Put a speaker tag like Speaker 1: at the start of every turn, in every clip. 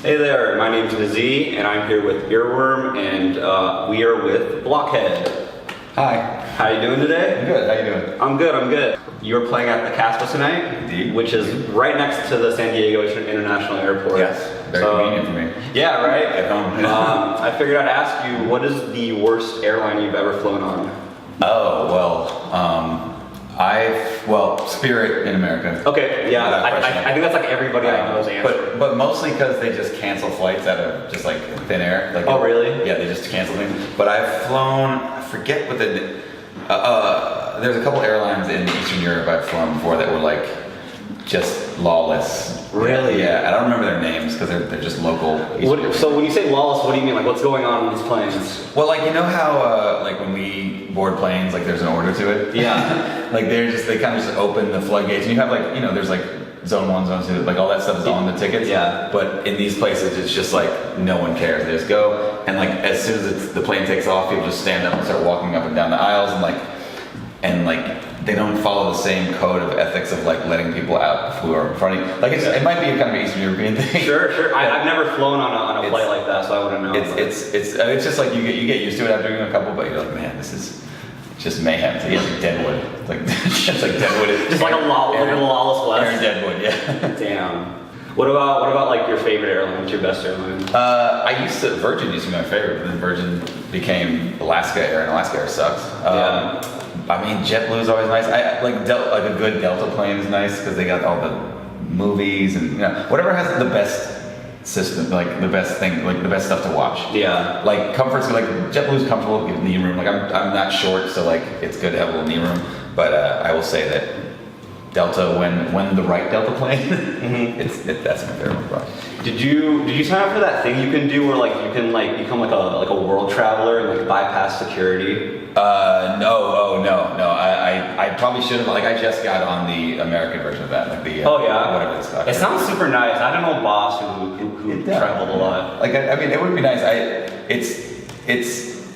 Speaker 1: Hey there, my name's Nazeeh, and I'm here with Earworm, and we are with Blockhead.
Speaker 2: Hi.
Speaker 1: How you doing today?
Speaker 2: I'm good. How you doing?
Speaker 1: I'm good, I'm good. You were playing at the Caspa tonight?
Speaker 2: Indeed.
Speaker 1: Which is right next to the San Diego International Airport.
Speaker 2: Yes, very convenient for me.
Speaker 1: Yeah, right?
Speaker 2: At home.
Speaker 1: I figured I'd ask you, what is the worst airline you've ever flown on?
Speaker 2: Oh, well, Spirit in America.
Speaker 1: Okay, yeah, I think that's like everybody I know's answer.
Speaker 2: But mostly because they just cancel flights out of just like thin air. Like,
Speaker 1: oh, really?
Speaker 2: Yeah, they just cancel things. But I've flown, I forget what the, there's a couple airlines in Eastern Europe I've flown before that were like just lawless.
Speaker 1: Really?
Speaker 2: Yeah, I don't remember their names because they're just local.
Speaker 1: So when you say lawless, what do you mean? Like, what's going on in these planes?
Speaker 2: Well, like, you know how like when we board planes, like there's an order to it?
Speaker 1: Yeah.
Speaker 2: Like they kind of just open the floodgates and you have like, you know, there's like zone 1, zone 2, like all that stuff is on the tickets.
Speaker 1: Yeah.
Speaker 2: But in these places, it's just like no one cares. They just go, and like as soon as the plane takes off, people just stand up and start walking up and down the aisles, and like they don't follow the same code of ethics of like letting people out who are in front of you. Like it might be a kind of Eastern European thing.
Speaker 1: Sure. I've never flown on a flight like that, so I wouldn't know.
Speaker 2: It's just like you get used to it after doing a couple, but you're like, man, this is just mayhem. It's like Deadwood. It's like just like Deadwood.
Speaker 1: Just like a lawless west.
Speaker 2: Aaron Deadwood, yeah.
Speaker 1: Damn. What about like your favorite airline? What's your best airline?
Speaker 2: Virgin used to be my favorite, but then Virgin became Alaska Air, and Alaska Air sucks.
Speaker 1: Yeah.
Speaker 2: I mean, JetBlue is always nice. I like a good Delta plane is nice because they got all the movies and whatever has the best system, like the best thing, like the best stuff to watch.
Speaker 1: Yeah.
Speaker 2: Like comforts, like JetBlue's comfortable, give knee room. Like I'm not short, so like it's good to have a little knee room. But I will say that Delta, when the right Delta plane, that's my favorite one.
Speaker 1: Did you sign up for that thing you can do where like you can like become like a world traveler and like bypass security?
Speaker 2: No. I probably should have. Like I just got on the American version of that, like the whatever it's called.
Speaker 1: It sounds super nice. I don't know a boss who traveled a lot.
Speaker 2: Like I mean, it would be nice.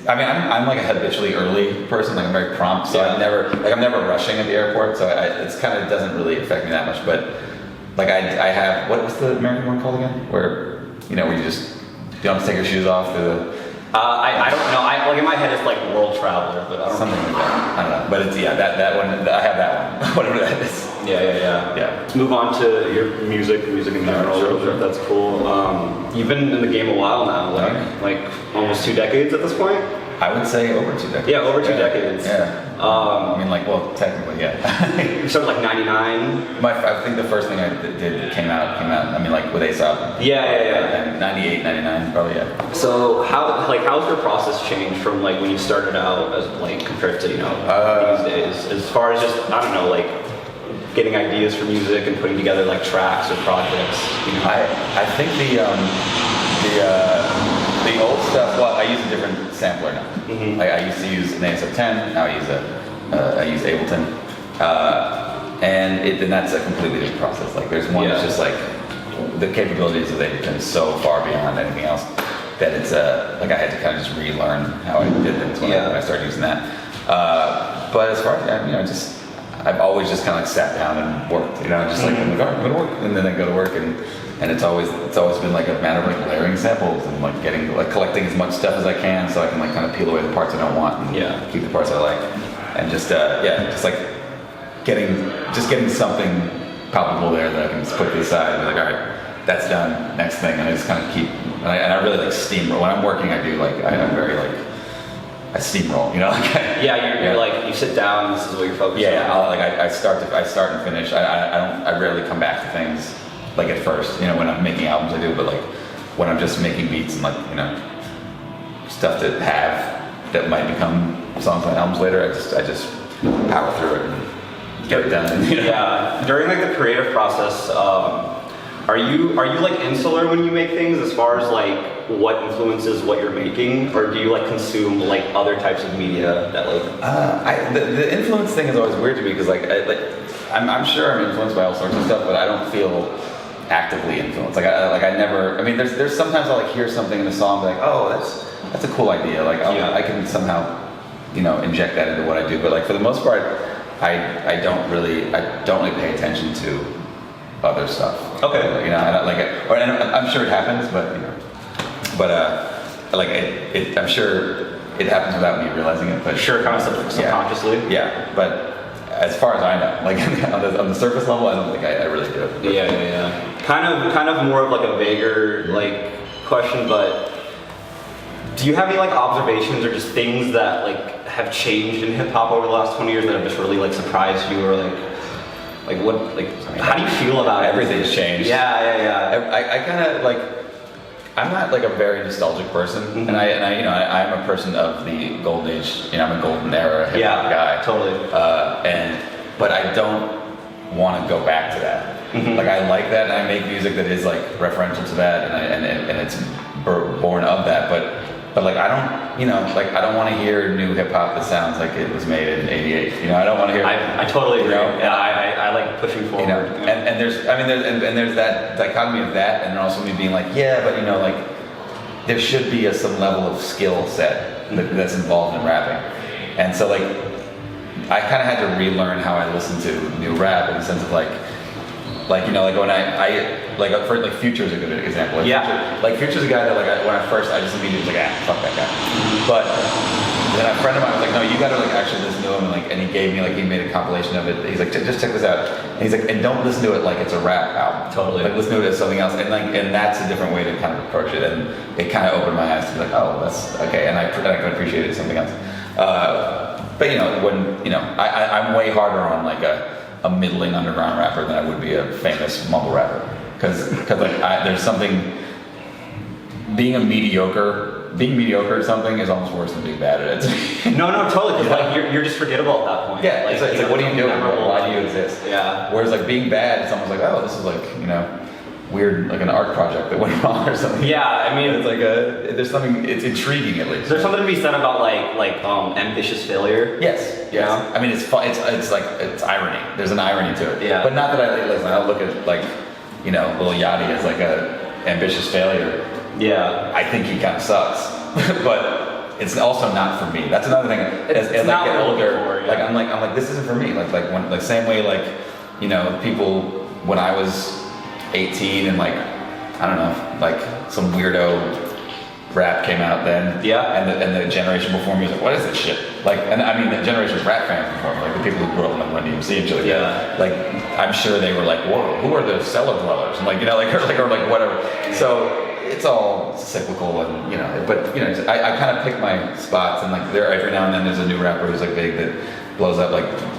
Speaker 2: I mean, I'm like a habitually early person. Like I'm very prompt, so I'm never rushing at the airport. So it's kind of doesn't really affect me that much. But like I have what's the American one called again? Where you don't have to take your shoes off through the.
Speaker 1: I don't know. Like in my head it's like world traveler, but I don't
Speaker 2: something like that. I don't know. But it's that one. I have that one. Whatever that is.
Speaker 1: Yeah. Let's move on to your music in general.
Speaker 2: Sure.
Speaker 1: That's cool. You've been in the game a while now, like almost 2 decades at this point.
Speaker 2: I would say over 2 decades.
Speaker 1: Yeah, over 2 decades.
Speaker 2: Yeah. I mean, like, well, technically, yeah.
Speaker 1: You started like 99.
Speaker 2: I think the first thing I did came out. I mean, like with ASAP.
Speaker 1: Yeah.
Speaker 2: 98, 99, probably, yeah.
Speaker 1: So how's your process changed from like when you started out as like compared to these days? As far as just like getting ideas for music and putting together like tracks or projects.
Speaker 2: I think the old stuff. Well, I use a different sampler now.
Speaker 1: Mm-hmm.
Speaker 2: I used to use an ASAP 10. Now I use Ableton, and that's a completely different process. Like there's one that's just like the capabilities of Ableton is so far beyond anything else that it's like I had to kind of just relearn how I did things when I started using that. But as far as I've always just kind of like sat down and worked. Just like I'm going to work, and then I go to work and it's always been like a matter of like layering samples and like collecting as much stuff as I can so I can like kind of peel away the parts I don't want and keep the parts I like, and just like getting something palpable there that I can just put to the side and be like, all right, that's done, next thing, and I just kind of keep and I really like steamroll when I'm working. I'm very like I steamroll,
Speaker 1: You're like you sit down. This is what you're focused on.
Speaker 2: I start and finish. I rarely come back to things. Like at first, when I'm making albums I do, but like when I'm just making beats and like, stuff that might become songs on albums later, I just power through it and get it done.
Speaker 1: Yeah. During like the creative process, are you like insular when you make things as far as like what influences what you're making, or do you like consume like other types of media that like?
Speaker 2: The influence thing is always weird to me because I'm sure I'm influenced by all sorts of stuff, but I don't feel actively influenced. I never. I mean, there's sometimes I'll like hear something in a song, like, oh, that's a cool idea. Like, I can somehow, inject that into what I do. But like for the most part, I don't really pay attention to other stuff.
Speaker 1: Okay.
Speaker 2: I don't like it. And I'm sure it happens, but like I'm sure it happens without me realizing it. But
Speaker 1: Sure, kind of subconsciously.
Speaker 2: Yeah, but as far as I know, like on the surface level, I don't think I really do.
Speaker 1: Yeah. Kind of more of like a vaguer like question, but do you have any like observations or just things that like have changed in hip hop over the last 20 years that have just really like surprised you, or like what like how do you feel about
Speaker 2: everything's changed?
Speaker 1: Yeah.
Speaker 2: I kind of like. I'm not like a very nostalgic person,
Speaker 1: mm-hmm.
Speaker 2: and I'm a person of the golden age. I'm a golden era hip hop guy.
Speaker 1: Totally.
Speaker 2: But I don't want to go back to that.
Speaker 1: Mm-hmm.
Speaker 2: Like I like that, and I make music that is like referential to that, and it's born of that. But like I don't want to hear new hip hop that sounds like it was made in '88. I don't want to hear.
Speaker 1: I totally agree. I like pushing forward.
Speaker 2: And there's that dichotomy of that, and then also me being like, yeah, but like there should be some level of skill set that's involved in rapping, and so like I kind of had to relearn how I listen to new rap in the sense of like when I Future's a good example. Future's a guy that when I just immediately was like, fuck that guy. But then a friend of mine was like, no, you gotta actually listen to him, and he gave me he made a compilation of it. He's like, just check this out. And he's like, and don't listen to it like it's a rap album.
Speaker 1: Totally.
Speaker 2: Like listen to it as something else, and that's a different way to kind of approach it. And it kind of opened my eyes to be like, oh, that's okay, and I can appreciate it as something else. But I'm way harder on like a middling underground rapper than I would be a famous mumble rapper, because there's something being mediocre at something is almost worse than being bad at it.
Speaker 1: No, totally. Because you're just forgettable at that point.
Speaker 2: Yeah, it's like what are you doing? Why do you exist?
Speaker 1: Yeah.
Speaker 2: Whereas like being bad, it's almost like, oh, this is like weird, like an art project that went wrong or something.
Speaker 1: Yeah, I mean,
Speaker 2: it's like there's something. It's intriguing at least.
Speaker 1: There's something to be said about ambitious failure.
Speaker 2: Yes.
Speaker 1: Yeah.
Speaker 2: I mean, it's fun. It's irony. There's an irony to it.
Speaker 1: Yeah.
Speaker 2: But not that I don't look at Lil Yachty as like a ambitious failure.
Speaker 1: Yeah.
Speaker 2: I think he kind of sucks, but it's also not for me. That's another thing. As I get older, I'm like this isn't for me. Same way people when I was 18 and I don't know, some weirdo rap came out then.
Speaker 1: Yeah.
Speaker 2: And the generation before me was like, what is this shit? The generation of rap fans before me, the people who grew up in Run DMC and shit like that. I'm sure they were like, whoa, who are the cellar dwellers? And or whatever. So it's all cyclical and I kind of pick my spots, and there every now and then there's a new rapper who's big that blows up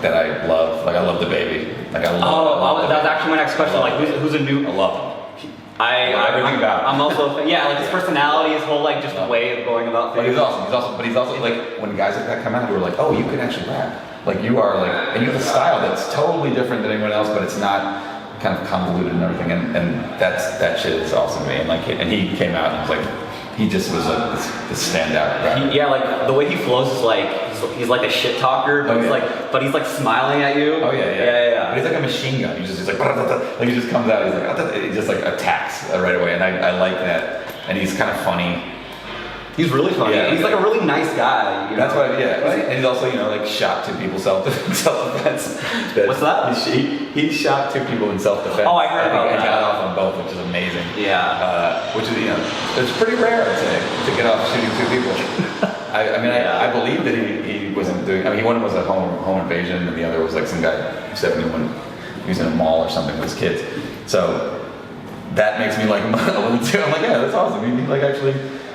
Speaker 2: that I love. I love the baby.
Speaker 1: That was actually my next question. Who's a new?
Speaker 2: I love him. Everything about him.
Speaker 1: I'm also his personality, his whole just way of going about things.
Speaker 2: But he's also when guys like that come out who are like, oh, you can actually rap. You are and you have a style that's totally different than anyone else, but it's not kind of convoluted and everything, and that shit is awesome to me. And he came out and was he just was this standout rapper.
Speaker 1: The way he flows is he's like a shit talker, but he's smiling at you.
Speaker 2: Oh
Speaker 1: yeah.
Speaker 2: But he's like a machine gun. He's just he just comes out. He just attacks right away, and I like that. And he's kind of funny.
Speaker 1: He's really funny.
Speaker 2: Yeah,
Speaker 1: he's a really nice guy.
Speaker 2: That's why, and he's also shot two people self-defense.
Speaker 1: What's that?
Speaker 2: He shot two people in self-defense.
Speaker 1: Oh, I heard about that.
Speaker 2: And got off on both, which is amazing.
Speaker 1: Yeah.
Speaker 2: Which is it's pretty rare, I'd say, to get off shooting two people. I believe that he wasn't doing. One was a home invasion, and the other was some guy 71. He was in a mall or something with his kids. So that makes me like him a little too. I'm like, yeah, that's awesome. He actually.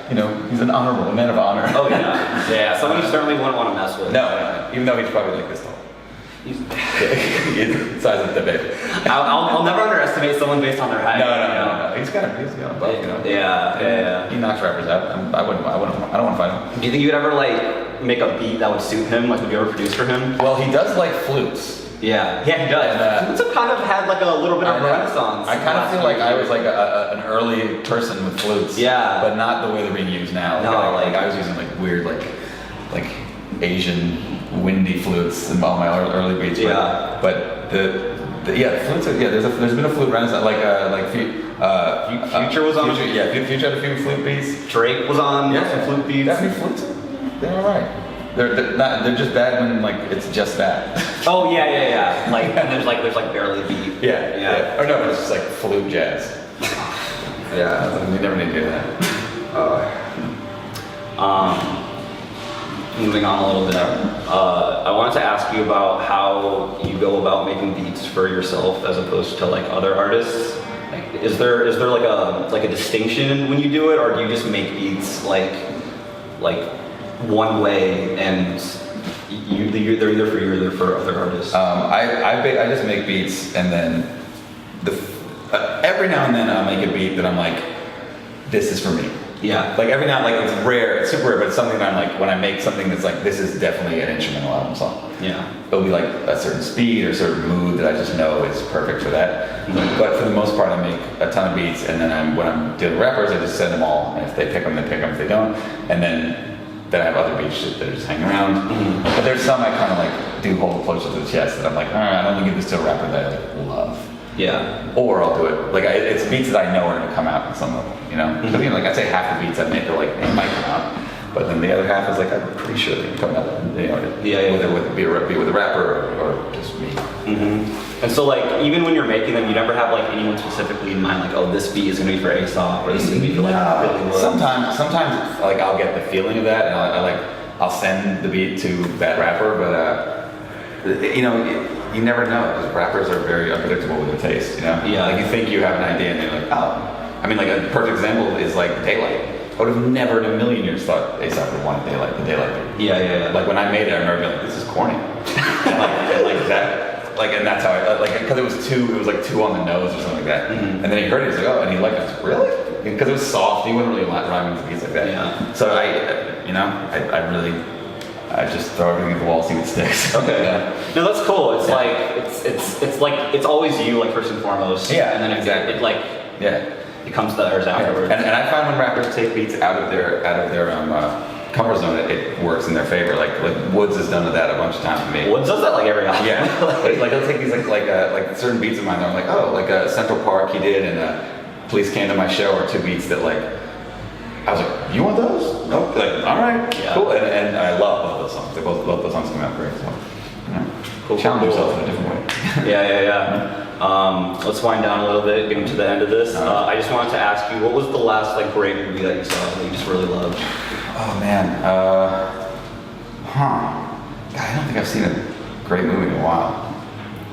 Speaker 2: He's a man of honor.
Speaker 1: Oh yeah. Somebody you certainly wouldn't want to mess with.
Speaker 2: No. Even though he's probably this tall. He's the size of the baby.
Speaker 1: I'll never underestimate someone based on their height.
Speaker 2: No. He's buff,
Speaker 1: Yeah.
Speaker 2: He knocks rappers out. I don't want to fight him.
Speaker 1: Do you think you'd ever make a beat that would suit him? Would you ever produce for him?
Speaker 2: Well, he does like flutes.
Speaker 1: Yeah, he does. Flutes have kind of had a little bit of a renaissance.
Speaker 2: I kind of feel I was an early person with flutes.
Speaker 1: Yeah.
Speaker 2: But not the way they're being used now.
Speaker 1: No,
Speaker 2: I was using weird Asian windy flutes in all my early beats.
Speaker 1: Yeah.
Speaker 2: But the flutes. There's been a flute renaissance.
Speaker 1: Future was on.
Speaker 2: Future had a few flute beats.
Speaker 1: Drake was on some flute beats.
Speaker 2: Definitely flutes. They're all right. They're just bad when it's just that.
Speaker 1: Oh yeah. And there's barely a beat.
Speaker 2: Yeah. Or no, it's just flute jazz. Yeah, you never need to do that.
Speaker 1: Moving on a little bit, I wanted to ask you about how you go about making beats for yourself as opposed to like other artists. Like, is there like a distinction when you do it, or do you just make beats like one way and they're either for you or they're for other artists?
Speaker 2: I just make beats, and then every now and then I'll make a beat that I'm like, this is for me.
Speaker 1: Yeah.
Speaker 2: Like every now, like it's rare, it's super rare, but it's something that I'm like, when I make something that's like, this is definitely an instrumental album song.
Speaker 1: Yeah.
Speaker 2: It'll be like a certain speed or a certain mood that I just know is perfect for that.
Speaker 1: Mm-hmm.
Speaker 2: But for the most part, I make a ton of beats, and then when I'm dealing with rappers, I just send them all, and if they pick them, they pick them. If they don't, and then I have other beats that are just hanging around.
Speaker 1: Mm-hmm.
Speaker 2: But there's some I kind of like do hold close to the chest that I'm like, all right, I'm gonna give this to a rapper that I like love.
Speaker 1: Yeah.
Speaker 2: Or I'll do it like it's beats that I know are gonna come out on some level, you know.
Speaker 1: Mm-hmm.
Speaker 2: But, you know, like I'd say half the beats I make are like they might come out, but then the other half is like I'm pretty sure they're coming out. You know, whether it be with a rapper or just me.
Speaker 1: Mm-hmm. And so like even when you're making them, you never have like anyone specifically in mind, like, oh, this beat is gonna be for Aesop, or this is gonna be for like really Wood.
Speaker 2: Sometimes like I'll get the feeling of that, and I'll send the beat to that rapper, but you know, you never know, because rappers are very unpredictable with their taste, you know?
Speaker 1: Yeah.
Speaker 2: Like you think you have an idea and you're like, oh. I mean, like a perfect example is like Daylight. I would have never in a million years thought A$AP would want Daylight, the Daylight beat.
Speaker 1: Yeah.
Speaker 2: Like when I made it, I remember being like, this is corny. and that's how I, like, because it was like two on the nose or something like that.
Speaker 1: Mm-hmm.
Speaker 2: And then he heard it, he's like, oh, and he liked it. I was like, really? Because it was soft, he wouldn't really rhyme with beats like that.
Speaker 1: Yeah.
Speaker 2: So I just throw everything at the wall, see what sticks.
Speaker 1: Okay.
Speaker 2: Yeah.
Speaker 1: No, that's cool. It's like it's like it's always you, like first and foremost.
Speaker 2: Yeah,
Speaker 1: And then
Speaker 2: exactly.
Speaker 1: It comes to others afterwards.
Speaker 2: And I find when rappers take beats out of their comfort zone, it works in their favor. Like Woods has done that a bunch of times for me.
Speaker 1: Woods does that like every album.
Speaker 2: Yeah. like he'll take these like certain beats of mine. I'm like, oh, like Central Park he did, and Police Came to My Show are two beats that like. I was like, you want those? Nope. Like, all right,
Speaker 1: yeah.
Speaker 2: Cool. And I love both those songs. Both those songs come out great. So,
Speaker 1: cool.
Speaker 2: Challenge yourself in a different way.
Speaker 1: Yeah. Let's wind down a little bit, getting to the end of this. I just wanted to ask you, what was the last like great movie that you saw that you just really loved?
Speaker 2: Oh man, God, I don't think I've seen a great movie in a while.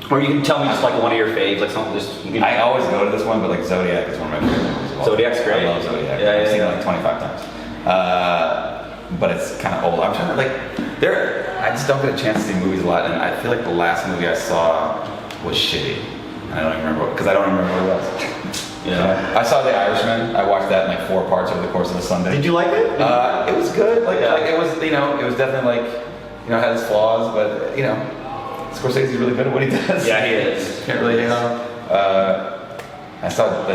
Speaker 1: Or you can tell me just like one of your faves, like something just.
Speaker 2: I always go to this one, but like Zodiac is one of my favorite movies.
Speaker 1: Zodiac's great.
Speaker 2: I love Zodiac.
Speaker 1: Yeah,
Speaker 2: I've seen it like 25 times. But it's kind of old. I'm trying to I just don't get a chance to see movies a lot, and I feel like the last movie I saw was shitty. I don't even remember because I don't remember what it was.
Speaker 1: Yeah.
Speaker 2: I saw The Irishman. I watched that in like 4 parts over the course of a Sunday.
Speaker 1: Did you like it?
Speaker 2: It was good. Like it was, it was definitely like, had its flaws, but Scorsese's really good at what he does.
Speaker 1: Yeah, he is.
Speaker 2: Can't really, I saw the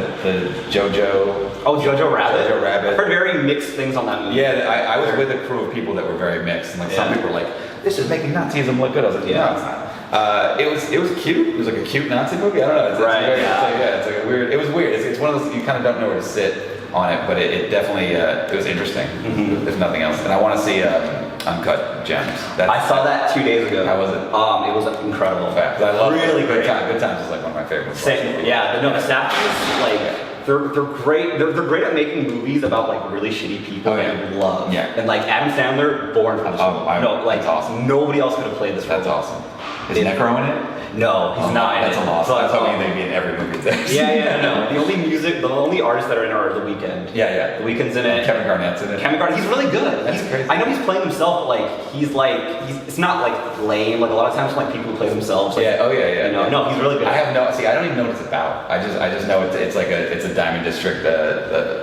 Speaker 2: JoJo.
Speaker 1: Oh, Jojo Rabbit.
Speaker 2: Jojo Rabbit.
Speaker 1: I've heard very mixed things on that movie.
Speaker 2: Yeah, I was with a crew of people that were very mixed, and like some people were like, "This is making Nazism look good." I was like, "No, it's not." It was cute. It was like a cute Nazi movie. I don't know. It's like a weird. It was weird. It's one of those you kind of don't know where to sit on it, but it definitely it was interesting. Mm-hmm. If nothing else, and I want to see Uncut Gems.
Speaker 1: I saw that 2 days ago.
Speaker 2: How was it?
Speaker 1: It was incredible.
Speaker 2: I love
Speaker 1: really great.
Speaker 2: Good Times is like one of my favorites.
Speaker 1: Same. Yeah, no, the Safdies, like they're great. They're great at making movies about like really shitty people that you love.
Speaker 2: Yeah.
Speaker 1: And like Adam Sandler, born for this role.
Speaker 2: That's awesome.
Speaker 1: Nobody else could have played this role.
Speaker 2: That's awesome. Is Necro in it?
Speaker 1: No, he's not.
Speaker 2: That's a loss. I was hoping they'd be in every movie.
Speaker 1: No. The only artists that are in it are The Weeknd.
Speaker 2: Yeah.
Speaker 1: The Weeknd's in it.
Speaker 2: Kevin Garnett's in it.
Speaker 1: He's really good.
Speaker 2: That's crazy.
Speaker 1: I know he's playing himself, but it's not like lame. Like a lot of times, like people who play themselves. Like,
Speaker 2: No,
Speaker 1: he's really good.
Speaker 2: I don't even know what it's about. I just know it's like it's a Diamond District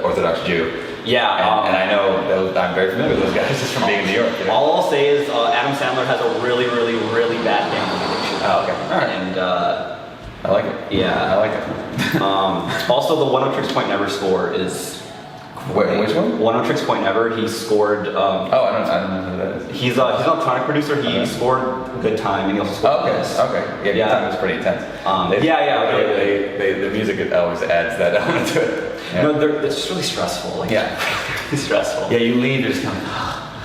Speaker 2: Orthodox Jew.
Speaker 1: Yeah,
Speaker 2: and I know I'm very familiar with those guys just from being in New York.
Speaker 1: All I'll say is Adam Sandler has a really, really, really bad gambling addiction.
Speaker 2: Oh, okay. All right.
Speaker 1: And
Speaker 2: I like it.
Speaker 1: Yeah,
Speaker 2: I like it.
Speaker 1: Also, the One O Tricks Point Never score is.
Speaker 2: Which one?
Speaker 1: One O Tricks Point Never. He scored.
Speaker 2: I don't know who that is.
Speaker 1: He's an electronic producer. He scored Good Time, and he also scored this.
Speaker 2: Okay. Yeah, Good Time was pretty intense. The music always adds that element to it. Yeah.
Speaker 1: No, it's just really stressful. Like, really stressful.
Speaker 2: Yeah, you leave, you're just kind of.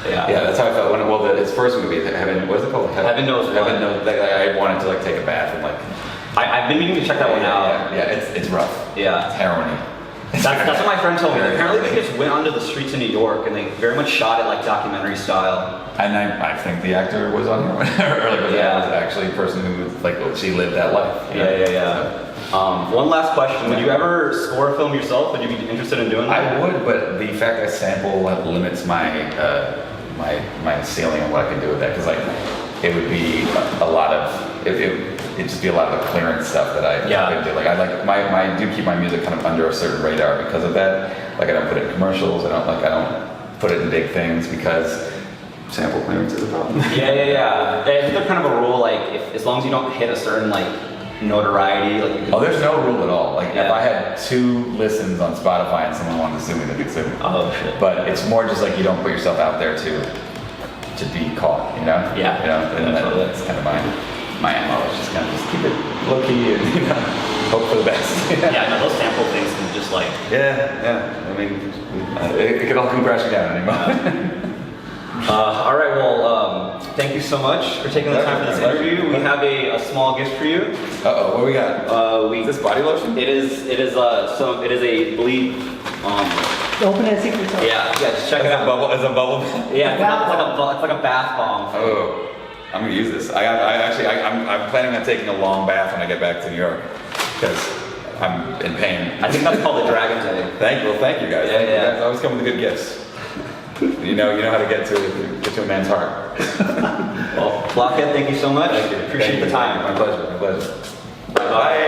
Speaker 2: Yeah, that's how I felt when his first movie, Heaven. What is it called?
Speaker 1: Heaven Knows.
Speaker 2: Heaven Knows. I wanted to take a bath and
Speaker 1: I've been meaning to check that one out.
Speaker 2: Yeah, it's rough.
Speaker 1: Yeah,
Speaker 2: it's heroin-y.
Speaker 1: That's what my friend told me. Apparently they just went onto the streets in New York and they very much shot it like documentary style.
Speaker 2: And I think the actor was on here earlier, but that was actually a person who was like, she lived that life.
Speaker 1: One last question. Would you ever score a film yourself? Would you be interested in doing that?
Speaker 2: I would, but the fact I sample limits my my ceiling on what I can do with that, because like it would be a lot of it'd just be a lot of the clearance stuff that I could do. Like I do keep my music kind of under a certain radar because of that. Like I don't put it in commercials. I don't put it in big things because sample clearance is a problem.
Speaker 1: Yeah. There's kind of a rule, like as long as you don't hit a certain like notoriety, like
Speaker 2: there's no rule at all. Like if I had 2 listens on Spotify and someone wanted to sue me, they could sue me.
Speaker 1: Oh shit.
Speaker 2: But it's more just like you don't put yourself out there to be caught, you know?
Speaker 1: Yeah.
Speaker 2: You know, and that's kind of my MO. It's just kind of just keep it low key and hope for the best.
Speaker 1: No, those sample things can just like
Speaker 2: I mean, it could all come crashing down any moment.
Speaker 1: All right, well, thank you so much for taking the time for this interview. We have a small gift for you.
Speaker 2: What we got? Is this body lotion?
Speaker 1: It is a bleed.
Speaker 3: Open it, see if it's
Speaker 1: Yeah, just check it out.
Speaker 2: Is a bubble?
Speaker 1: Yeah, it's like a bath bomb.
Speaker 2: Oh, I'm gonna use this. I'm planning on taking a long bath when I get back to New York because I'm in pain.
Speaker 1: I think that's called the Dragon's Egg.
Speaker 2: Thank you guys.
Speaker 1: Yeah.
Speaker 2: You guys always come with the good gifts. You know how to get to a man's heart.
Speaker 1: Well, Blockhead, thank you so much.
Speaker 2: Thank you.
Speaker 1: Appreciate the time.
Speaker 2: My pleasure.
Speaker 1: Bye.